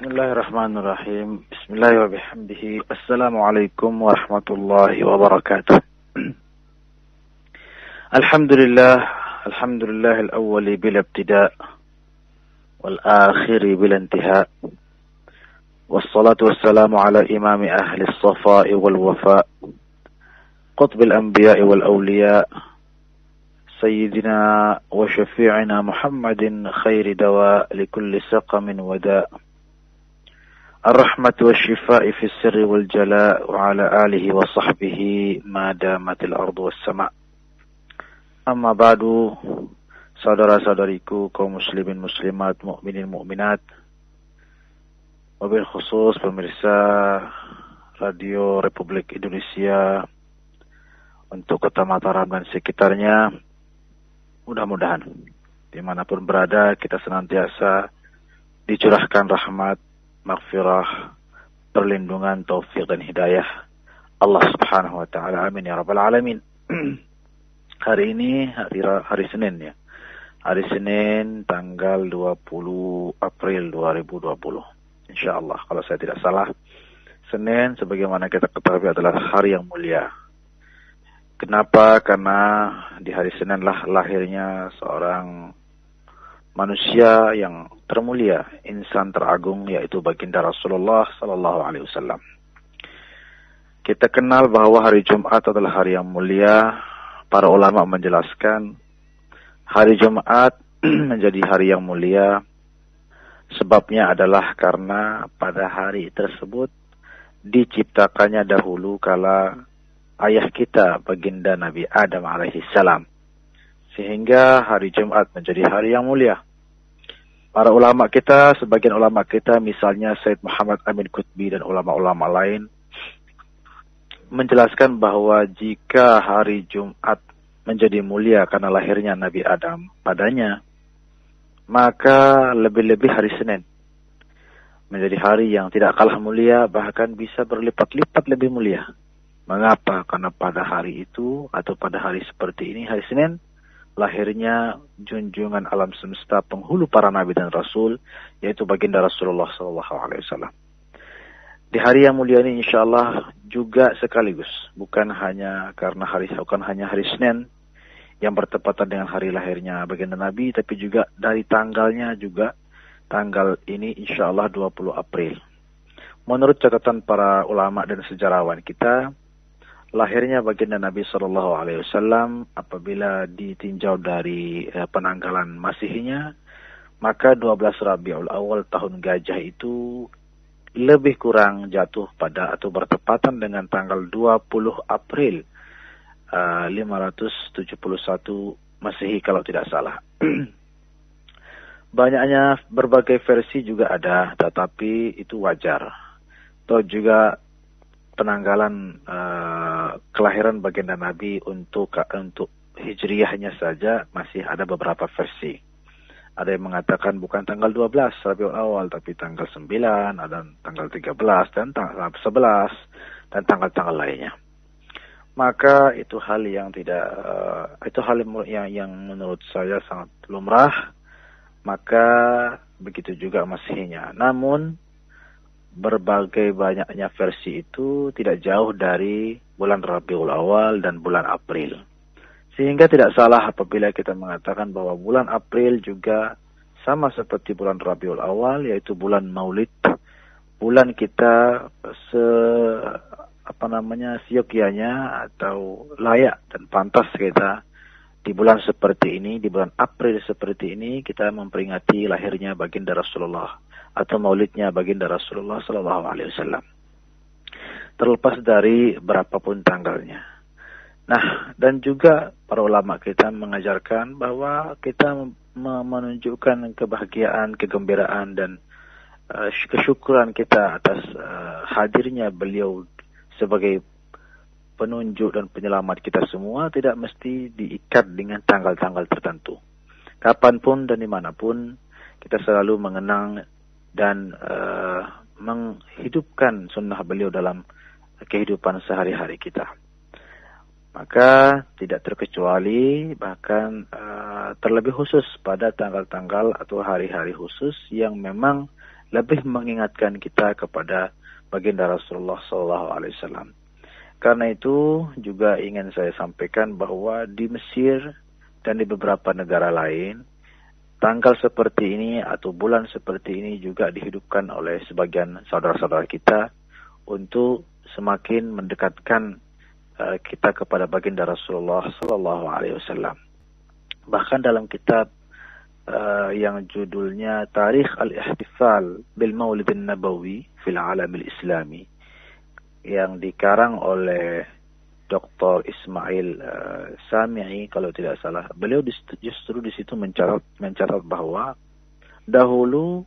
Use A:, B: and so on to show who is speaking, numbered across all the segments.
A: Bismillahirrahmanirrahim. Bismillahirrahmanirrahim. Assalamualaikum warahmatullahi wabarakatuh. Alhamdulillahil awwali bil ibtida' wal akhiri bil intihai. Wassalatu wassalamu ala imami ahli as-safa'i wal wafa', qutbil anbiya'i wal awliya', sayyidina wa syafi'ina Muhammadin khairi dawa' likulli saqamin wada'. الرحمة والشفاء في السر والجلاء وعلى آله وصحبه ما دامت الأرض والسماء. Amma ba'du, saudara-saudariku kaum muslimin muslimat, mukminin mukminat, wabil khusus pemirsa Radio Republik Indonesia untuk Kota Mataram dan sekitarnya, mudah-mudahan dimanapun berada kita senantiasa dicurahkan rahmat, maghfirah, perlindungan, taufik dan hidayah Allah Subhanahu wa taala. Amin ya rabbal alamin. Hari ini hari Senin ya. Hari Senin tanggal 20 April 2020. Insyaallah kalau saya tidak salah. Senin sebagaimana kita ketahui adalah hari yang mulia. Kenapa? Karena di hari Senin lah lahirnya seorang manusia yang termulia, insan teragung, yaitu baginda Rasulullah sallallahu alaihi wasallam. Kita kenal bahwa hari Jumat adalah hari yang mulia. Para ulama menjelaskan hari Jumat menjadi hari yang mulia sebabnya adalah karena pada hari tersebut diciptakannya dahulu kala ayah kita baginda Nabi Adam alaihi salam. Sehingga hari Jumat menjadi hari yang mulia. Para ulama kita, sebagian ulama kita, misalnya Said Muhammad Amin Qutbi dan ulama-ulama lain, menjelaskan bahwa jika hari Jumat menjadi mulia karena lahirnya Nabi Adam padanya, maka lebih-lebih hari Senin menjadi hari yang tidak kalah mulia, bahkan bisa berlipat-lipat lebih mulia. Mengapa? Karena pada hari itu, atau pada hari seperti ini, hari Senin, lahirnya junjungan alam semesta, penghulu para nabi dan rasul, yaitu baginda Rasulullah SAW. Di hari yang mulia ini insyaallah juga sekaligus, bukan hanya hari Senin yang bertepatan dengan hari lahirnya baginda Nabi, tapi juga dari tanggalnya juga, tanggal ini insyaallah 20 April. Menurut catatan para ulama dan sejarawan kita, lahirnya baginda Nabi Sallallahu Alaihi Wasallam apabila ditinjau dari penanggalan Masihinya, maka 12 Rabiul Awal tahun gajah itu lebih kurang jatuh pada atau bertepatan dengan tanggal 20 April 571 Masehi kalau tidak salah. Banyaknya berbagai versi juga ada, tetapi itu wajar. Atau juga penanggalan kelahiran baginda Nabi untuk hijriyahnya saja masih ada beberapa versi. Ada yang mengatakan bukan tanggal 12 Rabiul Awal, tapi tanggal 9, ada tanggal 13 dan tanggal 11 dan tanggal-tanggal lainnya. Maka itu hal yang yang menurut saya sangat lumrah. Maka begitu juga Masehinya. Namun berbagai banyaknya versi itu tidak jauh dari bulan Rabiul Awal dan bulan April. Sehingga tidak salah apabila kita mengatakan bahwa bulan April juga sama seperti bulan Rabiul Awal, yaitu bulan Maulid. Bulan kita seyogyanya atau layak dan pantas kita di bulan seperti ini, di bulan April seperti ini, kita memperingati lahirnya baginda Rasulullah atau maulidnya baginda Rasulullah Sallallahu Alaihi Wasallam. Terlepas dari berapapun tanggalnya. Nah, dan juga para ulama kita mengajarkan bahwa kita menunjukkan kebahagiaan, kegembiraan dan kesyukuran kita atas hadirnya beliau sebagai penunjuk dan penyelamat kita semua, tidak mesti diikat dengan tanggal-tanggal tertentu. Kapanpun dan dimanapun kita selalu mengenang dan menghidupkan sunnah beliau dalam kehidupan sehari-hari kita. Maka tidak terkecuali bahkan terlebih khusus pada tanggal-tanggal atau hari-hari khusus yang memang lebih mengingatkan kita kepada baginda Rasulullah SAW. Karena itu juga ingin saya sampaikan bahwa di Mesir dan di beberapa negara lain, tanggal seperti ini atau bulan seperti ini juga dihidupkan oleh sebagian saudara-saudara kita untuk semakin mendekatkan kita kepada baginda Rasulullah SAW. Bahkan dalam kitab yang judulnya Tarikh al-Ihtifal bil Maulidin Nabawi fil Alam al-Islami, yang dikarang oleh Dr. Ismail Sami'i kalau tidak salah. Beliau justru di situ mencatat bahwa dahulu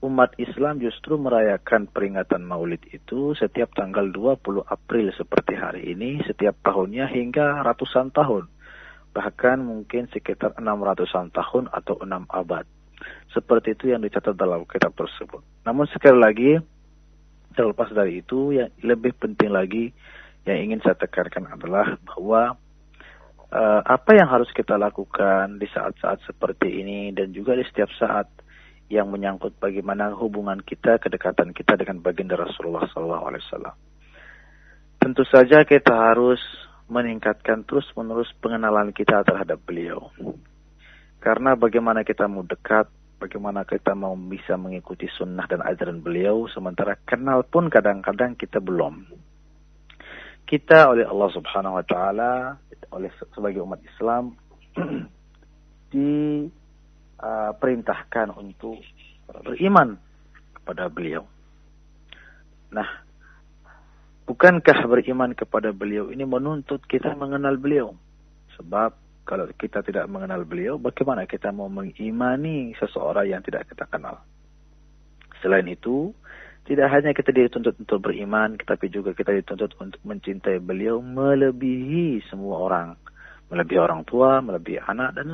A: umat Islam justru merayakan peringatan Maulid itu setiap tanggal 20 April seperti hari ini setiap tahunnya hingga ratusan tahun. Bahkan mungkin sekitar 600-an tahun atau 6 abad. Seperti itu yang dicatat dalam kitab tersebut. Namun sekali lagi, terlepas dari itu, yang lebih penting lagi yang ingin saya tekankan adalah bahwa apa yang harus kita lakukan di saat-saat seperti ini dan juga di setiap saat yang menyangkut bagaimana hubungan kita, kedekatan kita dengan baginda Rasulullah SAW. Tentu saja kita harus meningkatkan terus-menerus pengenalan kita terhadap beliau. Karena bagaimana kita mau dekat, bagaimana kita mau bisa mengikuti sunnah dan ajaran beliau, sementara kenal pun kadang-kadang kita belum. Kita oleh Allah Subhanahu Wa Taala, oleh sebagai umat Islam, perintahkan untuk beriman kepada beliau. Nah, bukankah beriman kepada beliau ini menuntut kita mengenal beliau? Sebab kalau kita tidak mengenal beliau, bagaimana kita mau mengimani seseorang yang tidak kita kenal? Selain itu, tidak hanya kita dituntut untuk beriman, tetapi juga kita dituntut untuk mencintai beliau melebihi semua orang. Melebihi orang tua, melebihi anak, dan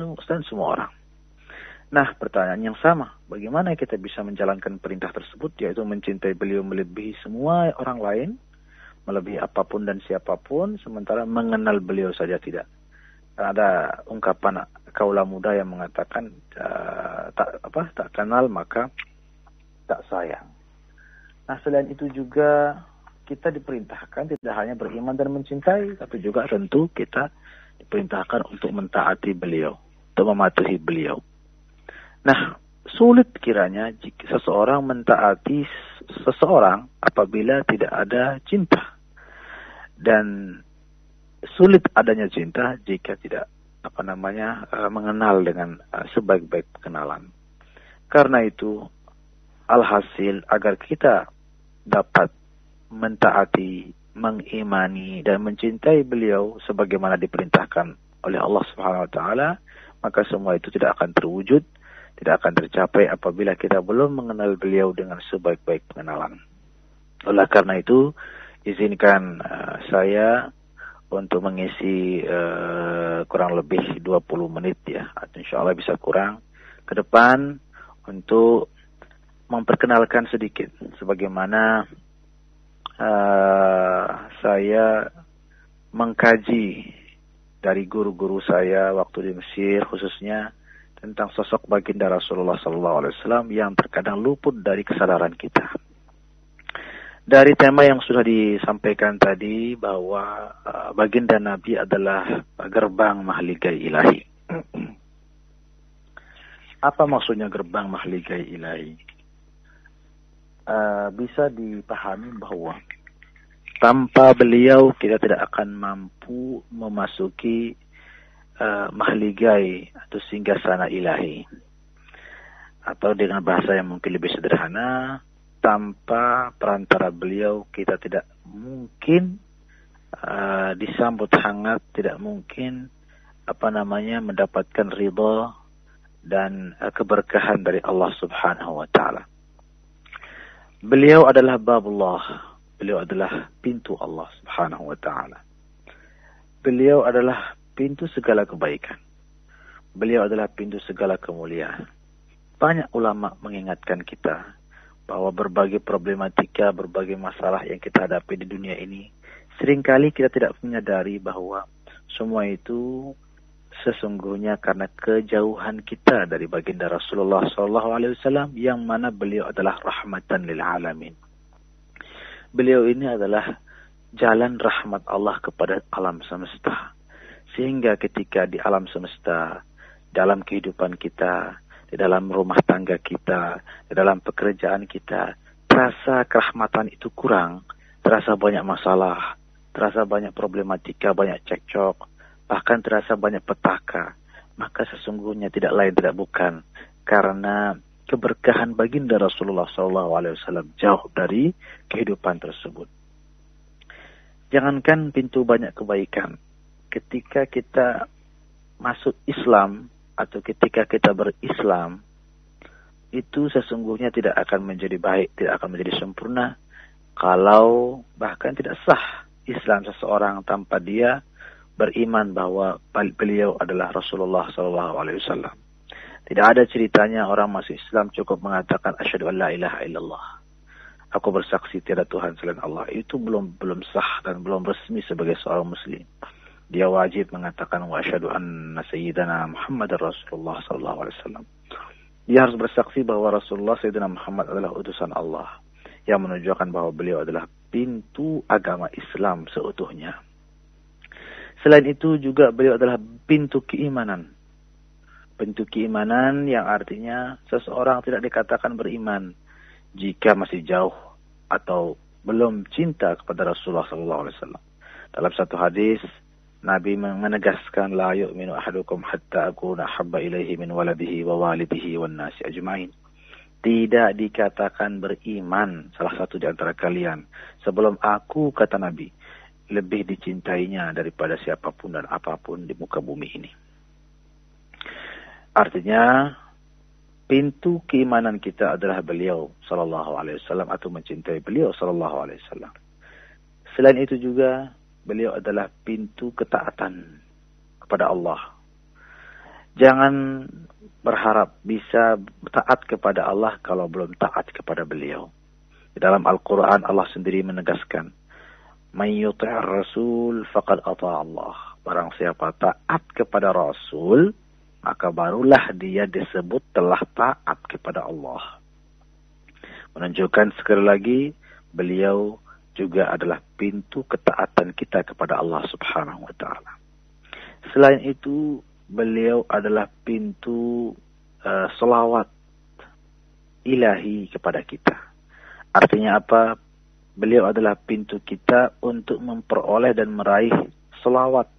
A: semua orang. Nah, pertanyaan yang sama, bagaimana kita bisa menjalankan perintah tersebut, yaitu mencintai beliau melebihi semua orang lain, melebihi apapun dan siapapun, sementara mengenal beliau saja tidak. Ada ungkapan kaula muda yang mengatakan tak kenal maka tak sayang. Nah, selain itu juga kita diperintahkan tidak hanya beriman dan mencintai, tapi juga tentu kita diperintahkan untuk mentaati beliau, untuk mematuhi beliau. Nah, sulit kiranya jika seseorang mentaati seseorang apabila tidak ada cinta. Dan sulit adanya cinta jika tidak mengenal dengan sebaik-baik kenalan. Karena itu, alhasil agar kita dapat mentaati, mengimani dan mencintai beliau sebagaimana diperintahkan oleh Allah Subhanahu Wa Taala, maka semua itu tidak akan terwujud, tidak akan tercapai apabila kita belum mengenal beliau dengan sebaik-baik pengenalan. Oleh karena itu, izinkan saya untuk mengisi kurang lebih 20 menit ya, atau insya Allah bisa kurang ke depan untuk memperkenalkan sedikit sebagaimana saya mengkaji dari guru-guru saya waktu di Mesir khususnya tentang sosok baginda Rasulullah SAW yang terkadang luput dari kesadaran kita. Dari tema yang sudah disampaikan tadi bahwa baginda Nabi adalah gerbang mahligai ilahi. Apa maksudnya gerbang mahligai ilahi? Bisa dipahami bahwa tanpa beliau kita tidak akan mampu memasuki mahligai atau singgasana ilahi. Atau dengan bahasa yang mungkin lebih sederhana, tanpa perantara beliau kita tidak mungkin disambut hangat, tidak mungkin mendapatkan ridha dan keberkahan dari Allah Subhanahu Wa Taala. Beliau adalah babullah, beliau adalah pintu Allah Subhanahu Wa Taala. Beliau adalah pintu segala kebaikan. Beliau adalah pintu segala kemuliaan. Banyak ulama mengingatkan kita bahwa berbagai problematika, berbagai masalah yang kita hadapi di dunia ini, seringkali kita tidak menyadari bahwa semua itu sesungguhnya karena kejauhan kita dari baginda Rasulullah SAW, yang mana beliau adalah rahmatan lil alamin. Beliau ini adalah jalan rahmat Allah kepada alam semesta. Sehingga ketika di alam semesta, dalam kehidupan kita, di dalam rumah tangga kita, di dalam pekerjaan kita, terasa kerahmatan itu kurang, terasa banyak masalah, terasa banyak problematika, banyak cekcok, bahkan terasa banyak petaka, maka sesungguhnya tidak lain tidak bukan karena keberkahan baginda Rasulullah SAW jauh dari kehidupan tersebut. Jangankan pintu banyak kebaikan, ketika kita masuk Islam atau ketika kita berislam, itu sesungguhnya tidak akan menjadi baik, tidak akan menjadi sempurna, kalau bahkan tidak sah Islam seseorang tanpa dia beriman bahwa beliau adalah Rasulullah SAW. Tidak ada ceritanya orang masuk Islam cukup mengatakan asyhadu an la ilaha illallah, aku bersaksi tiada Tuhan selain Allah. Itu belum sah dan belum resmi sebagai seorang muslim. Dia wajib mengatakan wa asyhadu anna sayyidana Muhammadar Rasulullah SAW. Dia harus bersaksi bahwa Rasulullah Sayyidina Muhammad adalah utusan Allah, yang menunjukkan bahwa beliau adalah pintu agama Islam seutuhnya. Selain itu juga beliau adalah pintu keimanan. Pintu keimanan yang artinya seseorang tidak dikatakan beriman jika masih jauh atau belum cinta kepada Rasulullah SAW. Dalam satu hadis, Nabi menegaskan, la yu'minu ahadukum hatta akuna habba ilaihi min waladihi wa walidihi wan nasi ajma'in. Tidak dikatakan beriman salah satu di antara kalian sebelum aku, kata Nabi, lebih dicintainya daripada siapapun dan apapun di muka bumi ini. Artinya, pintu keimanan kita adalah beliau sallallahu alaihi wasallam atau mencintai beliau sallallahu alaihi wasallam. Selain itu juga beliau adalah pintu ketaatan kepada Allah. Jangan berharap bisa taat kepada Allah kalau belum taat kepada beliau. Di dalam Al-Quran Allah sendiri menegaskan, man yuti'ir rasul faqad ata'a Allah. Barang siapa taat kepada Rasul, maka barulah dia disebut telah taat kepada Allah. Menunjukkan sekali lagi, beliau juga adalah pintu ketaatan kita kepada Allah Subhanahu wa ta'ala. Selain itu, beliau adalah pintu selawat ilahi kepada kita. Artinya apa? Beliau adalah pintu kita untuk memperoleh dan meraih selawat,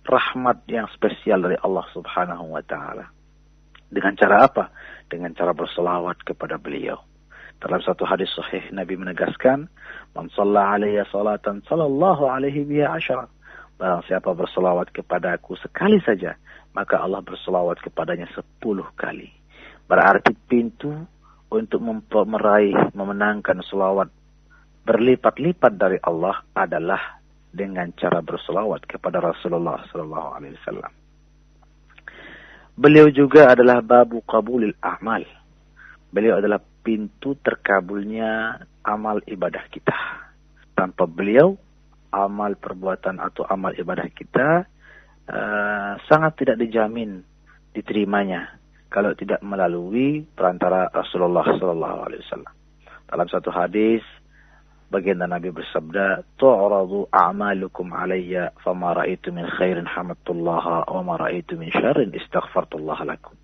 A: rahmat yang spesial dari Allah Subhanahu wa ta'ala. Dengan cara apa? Dengan cara berselawat kepada beliau. Dalam satu hadis sahih, Nabi menegaskan, man shalla alayya salatan sallallahu alaihi biha asyara. Barang siapa berselawat kepadaku sekali saja, maka Allah berselawat kepadanya 10 kali. Berarti pintu untuk meraih, memenangkan selawat berlipat-lipat dari Allah adalah dengan cara berselawat kepada Rasulullah SAW. Beliau juga adalah babu qabulil a'mal. Beliau adalah pintu terkabulnya amal ibadah kita. Tanpa beliau, amal perbuatan atau amal ibadah kita sangat tidak dijamin diterimanya kalau tidak melalui perantara Rasulullah SAW. Dalam satu hadis, baginda Nabi bersabda, tu'radu a'malukum alayya fama ra'aitu min khairin hamadtullaha wa ma ra'aitu min syarrin istaghfartullaha lakum.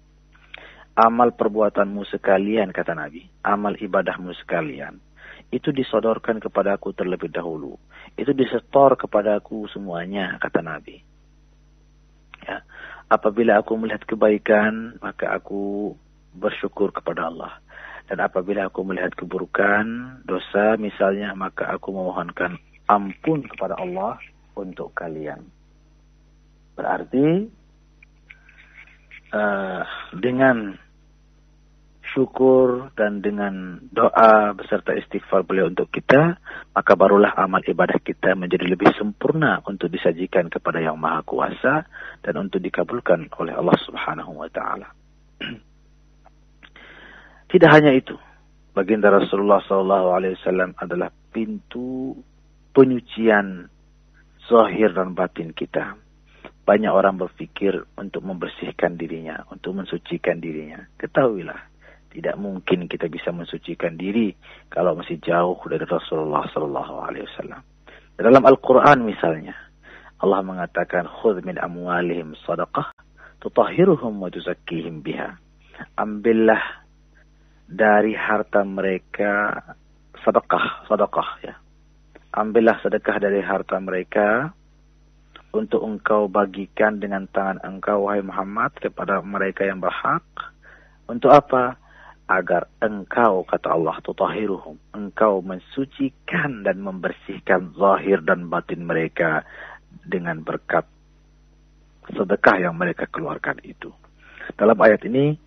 A: Amal perbuatanmu sekalian, kata Nabi, amal ibadahmu sekalian, itu disodorkan kepadaku terlebih dahulu. Itu disetor kepadaku semuanya, kata Nabi. Ya. Apabila aku melihat kebaikan, maka aku bersyukur kepada Allah. Dan apabila aku melihat keburukan, dosa misalnya, maka aku memohonkan ampun kepada Allah untuk kalian. Berarti dengan syukur dan dengan doa beserta istighfar beliau untuk kita, maka barulah amal ibadah kita menjadi lebih sempurna untuk disajikan kepada Yang Maha Kuasa dan untuk dikabulkan oleh Allah Subhanahu wa ta'ala. Tidak hanya itu, baginda Rasulullah SAW adalah pintu penyucian zahir dan batin kita. banyak orang berpikir untuk membersihkan dirinya, untuk mensucikan dirinya. Ketahuilah, tidak mungkin kita bisa mensucikan diri kalau masih jauh dari Rasulullah SAW. Dalam Al-Quran misalnya, Allah mengatakan, "Khudh min amwalihim sadaqah, tutahhiruhum wa tuzakkihim biha." Ambillah dari harta mereka sedekah ya. Ambillah sedekah dari harta mereka untuk engkau bagikan dengan tangan engkau, wahai Muhammad, kepada mereka yang berhak. Untuk apa? Agar engkau, kata Allah, tutahhiruhum, engkau mensucikan dan membersihkan zahir dan batin mereka dengan berkat sedekah yang mereka keluarkan itu. Dalam ayat ini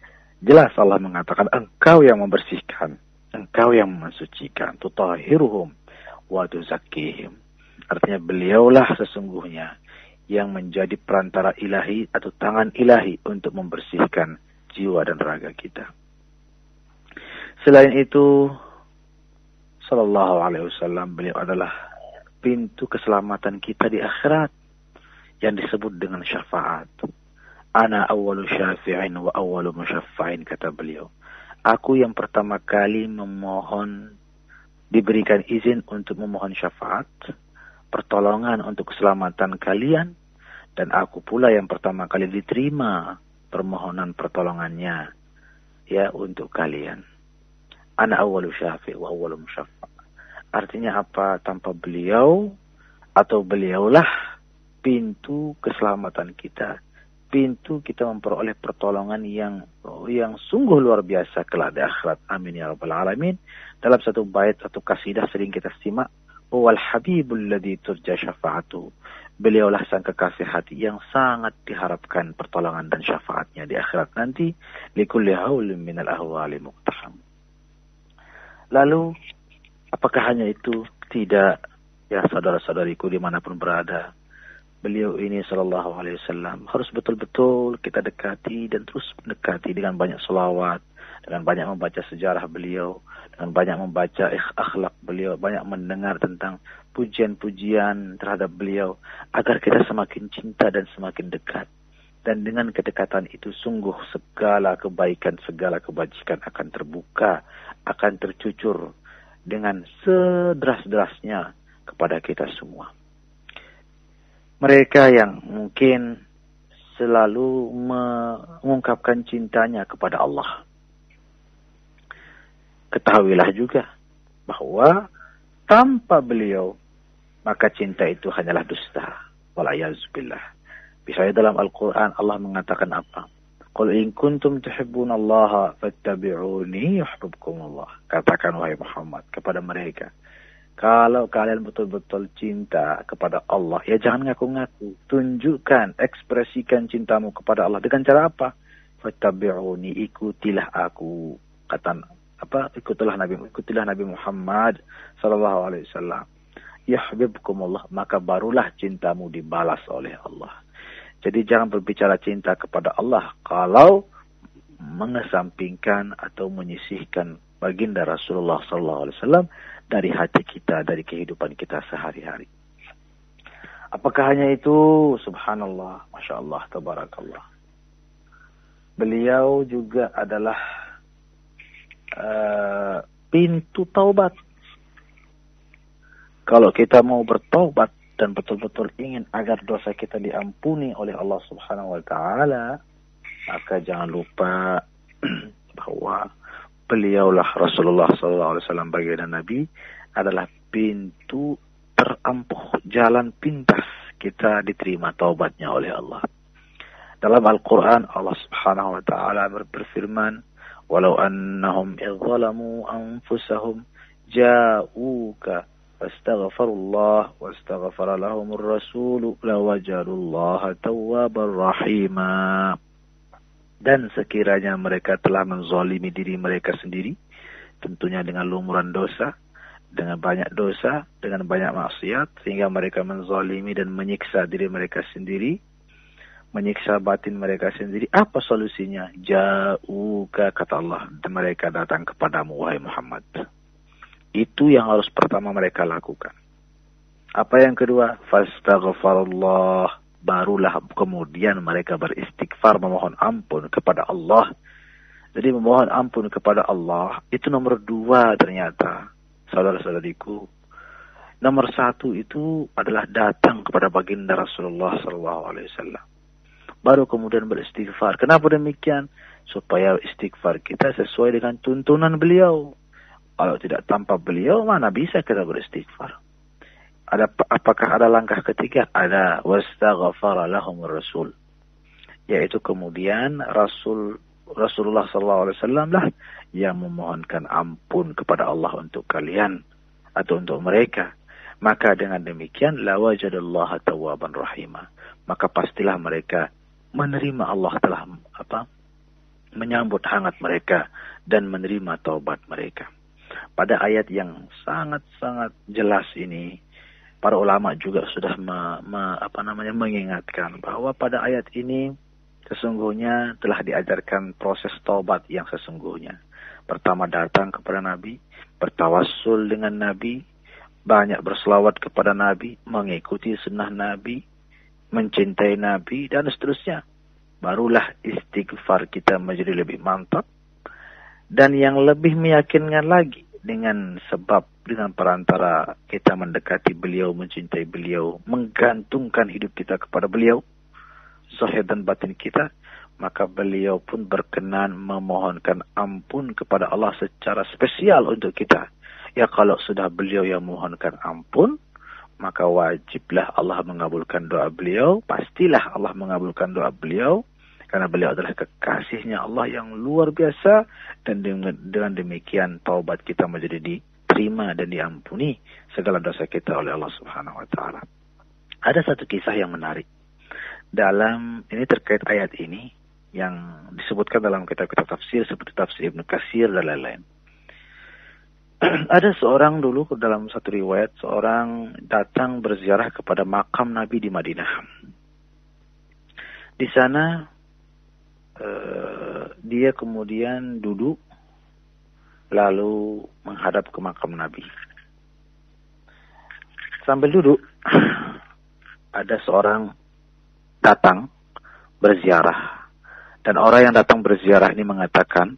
A: jelas Allah mengatakan engkau yang membersihkan, engkau yang mensucikan, tutahhiruhum wa tuzakkihim. Artinya beliaulah sesungguhnya yang menjadi perantara ilahi atau tangan ilahi untuk membersihkan jiwa dan raga kita. Selain itu, sallallahu alaihi wasallam, beliau adalah pintu keselamatan kita di akhirat yang disebut dengan syafaat. Ana awwalu syafi'in wa awwalu musyaffa'in, kata beliau. Aku yang pertama kali memohon, diberikan izin untuk memohon syafaat, pertolongan untuk keselamatan kalian, dan aku pula yang pertama kali diterima permohonan pertolongannya ya untuk kalian. Ana awwalu syafi' wa awwalu musyaffa'. Artinya apa? Tanpa beliau atau beliaulah pintu keselamatan kita, pintu kita memperoleh pertolongan yang sungguh luar biasa kelak di akhirat. Amin ya rabbal alamin. Dalam satu bait, satu kasidah sering kita simak, wal habibul ladzi turja syafa'atu. Beliaulah sang kekasih hati yang sangat diharapkan pertolongan dan syafaatnya di akhirat nanti. Likulli haulin minal ahwali muqtaham. Lalu, apakah hanya itu? Tidak. Ya saudara-saudariku dimanapun berada, beliau ini sallallahu alaihi wasallam harus betul-betul kita dekati dan terus mendekati dengan banyak selawat, dengan banyak membaca sejarah beliau, dengan banyak membaca akhlak beliau, banyak mendengar tentang pujian-pujian terhadap beliau, agar kita semakin cinta dan semakin dekat. Dan dengan kedekatan itu sungguh segala kebaikan, segala kebajikan akan terbuka, akan tercucur dengan sederas-derasnya kepada kita semua. Mereka yang mungkin selalu mengungkapkan cintanya kepada Allah, ketahuilah juga bahwa tanpa beliau maka cinta itu hanyalah dusta. Wala'iyahzubillah. Misalnya dalam Al-Quran Allah mengatakan apa? Qul in kuntum tuhibbunallaha fattabi'uni yuhibbukumullah. Katakan wahai Muhammad kepada mereka, kalau kalian betul-betul cinta kepada Allah, ya jangan ngaku-ngaku. Tunjukkan, ekspresikan cintamu kepada Allah. Dengan cara apa? Fattabi'uni, ikutilah aku. Ikutilah Nabi Muhammad sallallahu alaihi wasallam. Yuhibbukumullah, maka barulah cintamu dibalas oleh Allah. Jadi jangan berbicara cinta kepada Allah kalau mengesampingkan atau menyisihkan baginda Rasulullah SAW dari hati kita, dari kehidupan kita sehari-hari. Apakah hanya itu? Subhanallah, Masya Allah, Tabarakallah. Beliau juga adalah pintu taubat. Kalau kita mau bertaubat dan betul-betul ingin agar dosa kita diampuni oleh Allah Subhanahu wa taala, maka jangan lupa bahwa beliaulah Rasulullah sallallahu alaihi wasallam baginda Nabi adalah pintu terampuh, jalan pintas kita diterima taubatnya oleh Allah. Dalam Al-Qur'an Allah Subhanahu wa taala berfirman, "Walau annahum idzalamu anfusahum ja'uka fastaghfirullah wastaghfara lahumur rasul lawajadullaha tawwabar rahima." Dan sekiranya mereka telah menzalimi diri mereka sendiri, tentunya dengan lumuran dosa, dengan banyak dosa, dengan banyak maksiat, sehingga mereka menzalimi dan menyiksa diri mereka sendiri, menyiksa batin mereka sendiri. Apa solusinya? Ja'uka, kata Allah, mereka datang kepadamu wahai Muhammad. Itu yang harus pertama mereka lakukan. Apa yang kedua? Fastaghfirullah. barulah kemudian mereka beristighfar, memohon ampun kepada Allah. Jadi memohon ampun kepada Allah itu nomor 2 ternyata, saudara-saudariku. Nomor 1 itu adalah datang kepada baginda Rasulullah SAW. Baru kemudian beristighfar. Kenapa demikian? Supaya istighfar kita sesuai dengan tuntunan beliau. Kalau tidak tanpa beliau, mana bisa kita beristighfar? Apakah ada langkah ketiga? Ada. Wastaghfara lahumur rasul. Yaitu kemudian Rasulullah SAW lah yang memohonkan ampun kepada Allah untuk kalian atau untuk mereka. Maka dengan demikian la wajadallaha tawwaban rahimah. Maka pastilah mereka menerima Allah telah menyambut hangat mereka dan menerima taubat mereka. Pada ayat yang sangat-sangat jelas ini, para ulama juga sudah mengingatkan bahwa pada ayat ini sesungguhnya telah diajarkan proses taubat yang sesungguhnya. Pertama datang kepada Nabi, bertawassul dengan Nabi, banyak berselawat kepada Nabi, mengikuti sunnah Nabi, mencintai Nabi, dan seterusnya. Barulah istighfar kita menjadi lebih mantap. Dan yang lebih meyakinkan lagi, dengan perantara kita mendekati beliau, mencintai beliau, menggantungkan hidup kita kepada beliau, zahir dan batin kita, maka beliau pun berkenan memohonkan ampun kepada Allah secara spesial untuk kita. Ya kalau sudah beliau yang memohonkan ampun, maka wajiblah Allah mengabulkan doa beliau, pastilah Allah mengabulkan doa beliau, karena beliau adalah kekasihnya Allah yang luar biasa, dan dengan demikian taubat kita menjadi diterima dan diampuni segala dosa kita oleh Allah Subhanahu wa taala. Ada satu kisah yang menarik dalam ini terkait ayat ini yang disebutkan dalam kitab-kitab tafsir seperti tafsir Ibnu Katsir dan lain-lain. Ada seorang dulu dalam satu riwayat, seorang datang berziarah kepada makam Nabi di Madinah. Di sana dia kemudian duduk lalu menghadap ke makam Nabi. Sambil duduk, ada seorang datang berziarah. Dan orang yang datang berziarah ini mengatakan,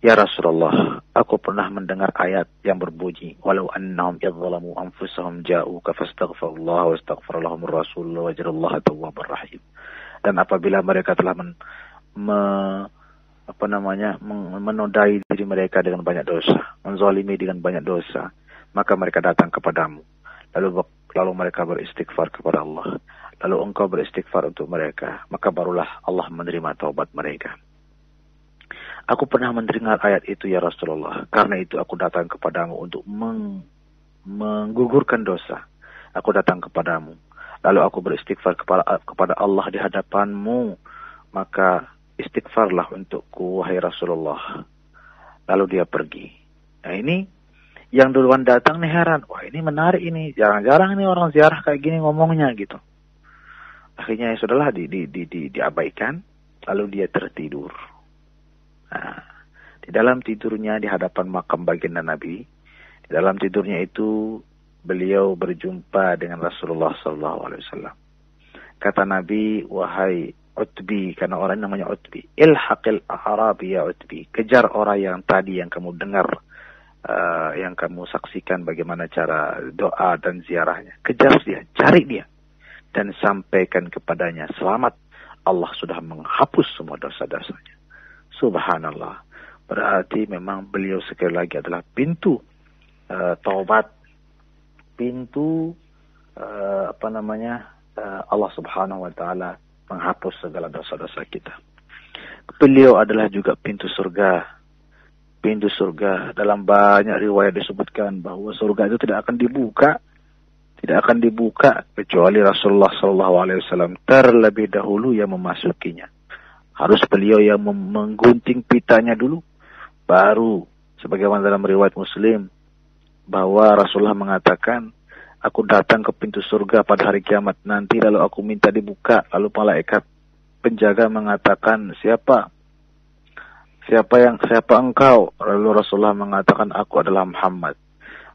A: "Ya Rasulullah, aku pernah mendengar ayat yang berbunyi, walau annahum idzalamu anfusahum ja'uka fastaghfirullah wastaghfara lahumur rasul wajadallaha tawwabar rahim." Dan apabila mereka telah menodai diri mereka dengan banyak dosa, menzalimi dengan banyak dosa, maka mereka datang kepadamu. Lalu mereka beristighfar kepada Allah. Lalu engkau beristighfar untuk mereka, maka barulah Allah menerima taubat mereka. Aku pernah mendengar ayat itu ya Rasulullah. Karena itu aku datang kepadamu untuk menggugurkan dosa. Aku datang kepadamu. Lalu aku beristighfar kepada Allah di hadapanmu. Maka istighfarlah untukku wahai Rasulullah. Lalu dia pergi. Nah ini yang duluan datang nih heran. Wah ini menarik ini. Jarang-jarang nih orang ziarah kayak gini ngomongnya gitu. Akhirnya ya sudahlah diabaikan. Lalu dia tertidur. Nah, di dalam tidurnya di hadapan makam baginda Nabi, di dalam tidurnya itu beliau berjumpa dengan Rasulullah SAW. Kata Nabi, wahai Utbi, karena orang namanya Utbi, ilhaqil a'rabi ya Utbi, kejar orang yang tadi yang kamu dengar, yang kamu saksikan bagaimana cara doa dan ziarahnya. Kejar dia, cari dia, dan sampaikan kepadanya, selamat, Allah sudah menghapus semua dosa-dosanya. Subhanallah. Berarti memang beliau sekali lagi adalah pintu taubat, pintu Allah Subhanahu wa taala menghapus segala dosa-dosa kita. Beliau adalah juga pintu surga. Pintu surga, dalam banyak riwayat disebutkan bahwa surga itu tidak akan dibuka kecuali Rasulullah SAW terlebih dahulu yang memasukinya. Harus beliau yang menggunting pitanya dulu, baru sebagaimana dalam riwayat Muslim bahwa Rasulullah mengatakan, aku datang ke pintu surga pada hari kiamat nanti, lalu aku minta dibuka, lalu malaikat penjaga mengatakan, siapa engkau? Lalu Rasulullah mengatakan, aku adalah Muhammad.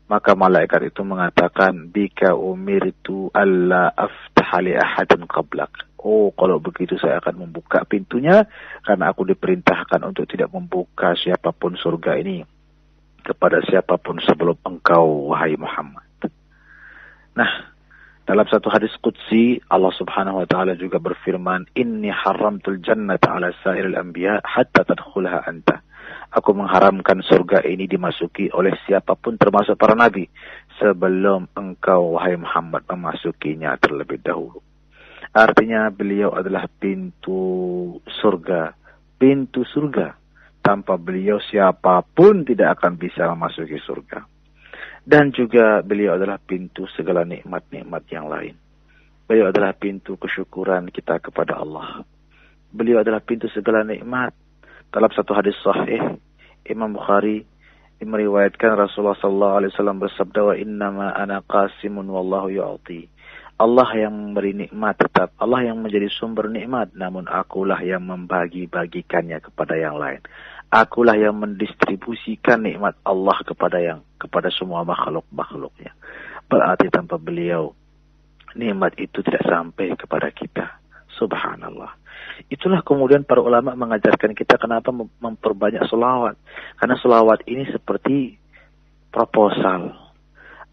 A: Maka malaikat itu mengatakan, bika umirtu alla aftah aftaha li ahadin qablak. Oh, kalau begitu saya akan membuka pintunya, karena aku diperintahkan untuk tidak membuka siapapun surga ini kepada siapapun sebelum engkau, wahai Muhammad. Nah, dalam satu hadis qudsi, Allah Subhanahu wa taala juga berfirman, "Inni haramtul jannata 'ala sa'iril anbiya hatta tadkhulaha anta." Aku mengharamkan surga ini dimasuki oleh siapapun termasuk para nabi sebelum engkau, wahai Muhammad, memasukinya terlebih dahulu. Artinya beliau adalah pintu surga. Pintu surga. Tanpa beliau siapapun tidak akan bisa memasuki surga. Dan juga beliau adalah pintu segala nikmat-nikmat yang lain. Beliau adalah pintu kesyukuran kita kepada Allah. Beliau adalah pintu segala nikmat. Dalam satu hadis sahih, Imam Bukhari meriwayatkan Rasulullah SAW bersabda, "Wa innama ana qasimun wallahu yu'ti." Allah yang memberi nikmat tetap, Allah yang menjadi sumber nikmat, namun akulah yang membagi-bagikannya kepada yang lain. Akulah yang mendistribusikan nikmat Allah kepada semua makhluk-makhluknya. Berarti tanpa beliau, nikmat itu tidak sampai kepada kita. Subhanallah. Itulah kemudian para ulama mengajarkan kita kenapa memperbanyak selawat. Karena selawat ini seperti proposal.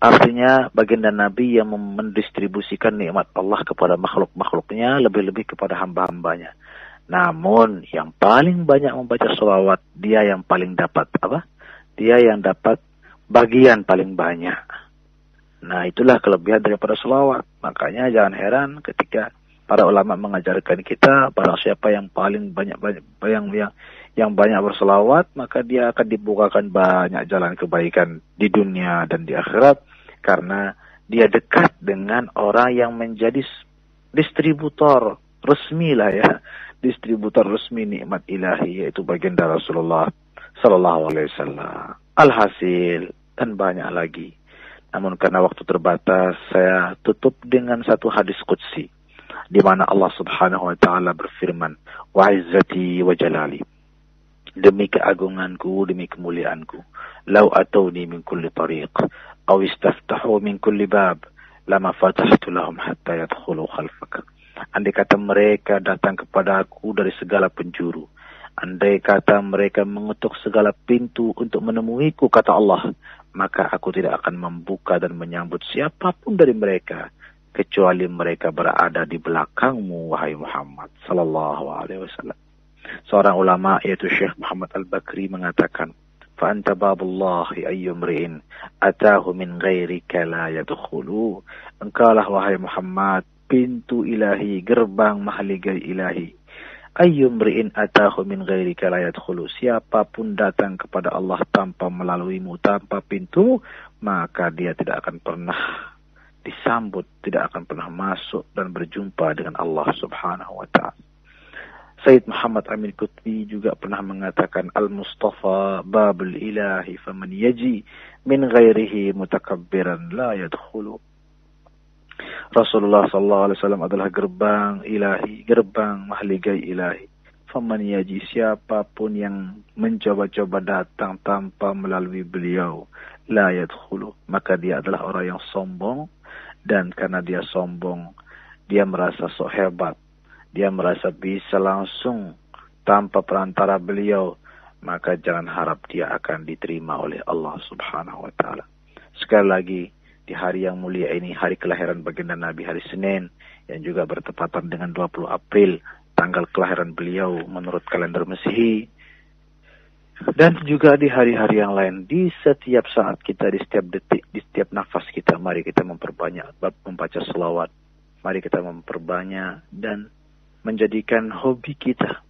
A: Artinya baginda Nabi yang mendistribusikan nikmat Allah kepada makhluk-makhluknya, lebih-lebih kepada hamba-hambanya. Namun yang paling banyak membaca selawat, dia yang paling dapat apa? Dia yang dapat bagian paling banyak. Nah, itulah kelebihan daripada selawat. Makanya jangan heran ketika para ulama mengajarkan kita, barang siapa yang paling banyak yang banyak berselawat, maka dia akan dibukakan banyak jalan kebaikan di dunia dan di akhirat, karena dia dekat dengan orang yang menjadi distributor resmi lah ya, distributor resmi nikmat ilahi, yaitu baginda Rasulullah Sallallahu Alaihi Wasallam. Alhasil dan banyak lagi. Namun karena waktu terbatas, saya tutup dengan satu hadis qudsi, di mana Allah Subhanahu wa taala berfirman, "Wa izzati wa jalali." Demi keagunganku, demi kemuliaanku, "Lau atawni min kulli tariq, aw istaftahu min kulli bab, lama fatahtu lahum hatta yadkhulu khalfak." Andai kata mereka datang kepada aku dari segala penjuru, andai kata mereka mengetuk segala pintu untuk menemuiku, kata Allah, maka aku tidak akan membuka dan menyambut siapapun dari mereka, kecuali mereka berada di belakangmu, wahai Muhammad sallallahu alaihi wasallam. Seorang ulama yaitu Syekh Muhammad Al-Bakri mengatakan, "Fa anta babullahi ayyumri'in atahu min ghairika la yadkhulu." Engkaulah wahai Muhammad pintu ilahi, gerbang mahligai ilahi. Ayyumri'in atahu min ghairika la yadkhulu. Siapapun datang kepada Allah tanpa melaluimu, tanpa pintu, maka dia tidak akan pernah disambut, tidak akan pernah masuk dan berjumpa dengan Allah Subhanahu wa ta'ala. Sayyid Muhammad Amin Qutbi juga pernah mengatakan, "Al-Mustafa babul ilahi faman yaji min ghairihi mutakabbiran la yadkhulu." Rasulullah sallallahu alaihi wasallam adalah gerbang ilahi, gerbang mahligai ilahi. Faman yaji, siapapun yang mencoba-coba datang tanpa melalui beliau, la yadkhulu, maka dia adalah orang yang sombong. Dan karena dia sombong, dia merasa sok hebat, dia merasa bisa langsung tanpa perantara beliau, maka jangan harap dia akan diterima oleh Allah Subhanahu wa ta'ala. Sekali lagi, di hari yang mulia ini, hari kelahiran baginda Nabi, hari Senin, yang juga bertepatan dengan 20 April, tanggal kelahiran beliau menurut kalender Masihi, dan juga di hari-hari yang lain, di setiap saat kita, di setiap detik, di setiap nafas kita, mari kita memperbanyak membaca selawat. Mari kita memperbanyak dan menjadikan hobi kita,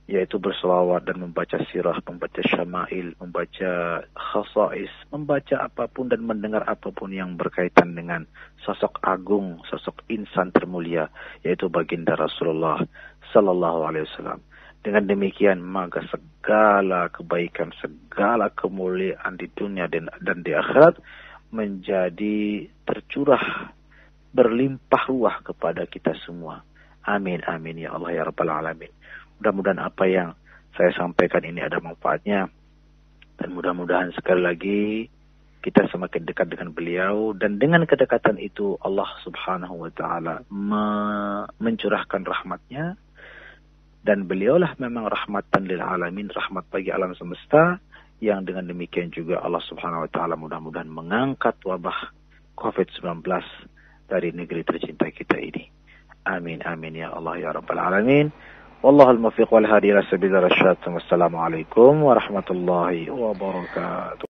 A: yaitu berselawat dan membaca sirah, membaca syama'il, membaca khasa'is, membaca apapun dan mendengar apapun yang berkaitan dengan sosok agung, sosok insan termulia, yaitu baginda Rasulullah Sallallahu Alaihi Wasallam. Dengan demikian, maka segala kebaikan, segala kemuliaan di dunia dan di akhirat menjadi tercurah, berlimpah ruah kepada kita semua. Amin, amin ya Allah ya Rabbal Alamin. Mudah-mudahan apa yang saya sampaikan ini ada manfaatnya. Dan mudah-mudahan sekali lagi kita semakin dekat dengan beliau, dan dengan kedekatan itu Allah Subhanahu wa taala mencurahkan rahmatnya, dan beliaulah memang rahmatan lil alamin, rahmat bagi alam semesta, yang dengan demikian juga Allah Subhanahu wa taala mudah-mudahan mengangkat wabah COVID-19 dari negeri tercinta kita ini. Amin amin ya Allah ya rabbal alamin. Wallahul muwaffiq wal hadi ila sabilir rasyad. Wassalamualaikum warahmatullahi wabarakatuh.